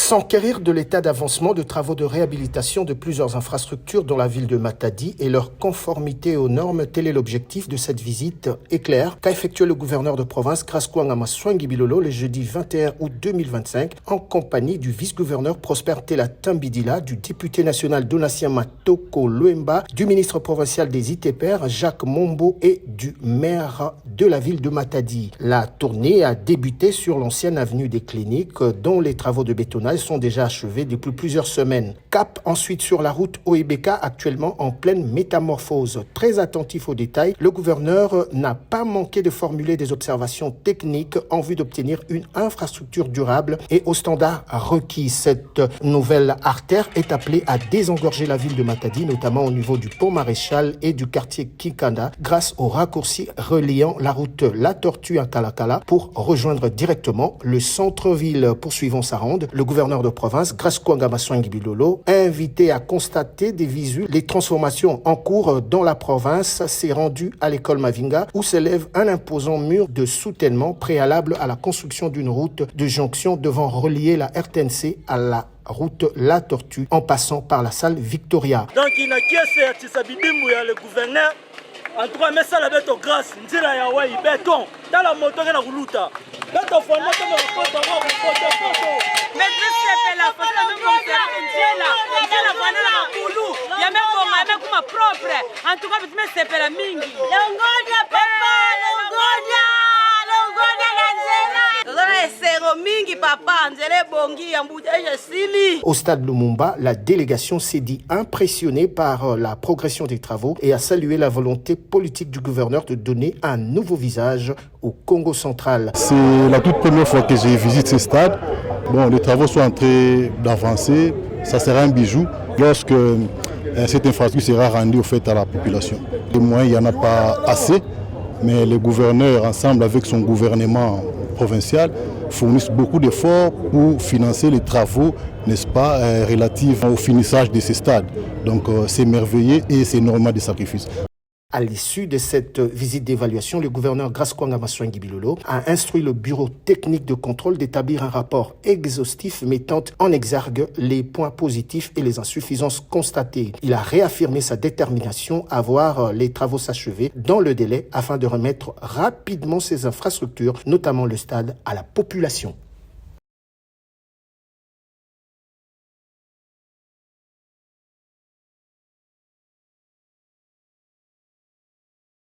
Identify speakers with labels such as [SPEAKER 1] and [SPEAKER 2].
[SPEAKER 1] S'enquérir de l'état d'avancement de travaux de réhabilitation de plusieurs infrastructures dans la ville de Matadi et leur conformité aux normes, tel est l'objectif de cette visite éclair qu'a effectué le gouverneur de province Graskwanga Maswangi Bilolo le jeudi 21 août 2025 en compagnie du vice-gouverneur Prosper Tela Tambidila, du député national Donatien Matoko Loemba, du ministre provincial des ITPR Jacques Mombo et du maire de la ville de Matadi. La tournée a débuté sur l'ancienne avenue des Cliniques dont les travaux de bétonnage sont déjà achevés depuis plusieurs semaines. Cap ensuite sur la route Oebeka, actuellement en pleine métamorphose. Très attentif aux détails, le gouverneur n'a pas manqué de formuler des observations techniques en vue d'obtenir une infrastructure durable et aux standards requis. Cette nouvelle artère est appelée à désengorger la ville de Matadi, notamment au niveau du pont Maréchal et du quartier Kikanda, grâce au raccourci reliant la route La Tortue à Kalakala pour rejoindre directement le centre-ville. Poursuivons sa ronde. Le gouverneur de province, Graskwanga Maswangi Bilolo, invité à constater des visu les transformations en cours dans la province, s'est rendu à l'école Mavinga où s'élève un imposant mur de soutènement préalable à la construction d'une route de jonction devant relier la RTNC à la route La Tortue en passant par la salle Victoria.
[SPEAKER 2] Donc il a le gouverneur en tout cas mais ça la bête grâce nzira ya wai béton dans la moto na kuluta béton format comme la photo mais c'est la photo de la bana la kulu ya meko ngana kuma propre en tout cas mais c'est la mingi longonia papa longonia
[SPEAKER 1] Au stade Lumumba, la délégation s'est dit impressionnée par la progression des travaux et a salué la volonté politique du gouverneur de donner un nouveau visage au Congo central.
[SPEAKER 3] C'est la toute première fois que je visite ce stade. Bon, les travaux sont en train d'avancer. Ça sera un bijou lorsque cette infrastructure sera rendue au fait à la population. Les moyens, il n'y en a pas assez, mais le gouverneur, ensemble avec son gouvernement provincial, fournissent beaucoup d'efforts pour financer les travaux, n'est-ce pas, relatifs au finissage de ces stades. Donc c'est merveilleux et c'est énormément de sacrifices.
[SPEAKER 1] À l'issue de cette visite d'évaluation, le gouverneur Graskwanga Maswangi Bilolo a instruit le bureau technique de contrôle d'établir un rapport exhaustif mettant en exergue les points positifs et les insuffisances constatées. Il a réaffirmé sa détermination à voir les travaux s'achever dans le délai afin de remettre rapidement ces infrastructures, notamment le stade, à la population.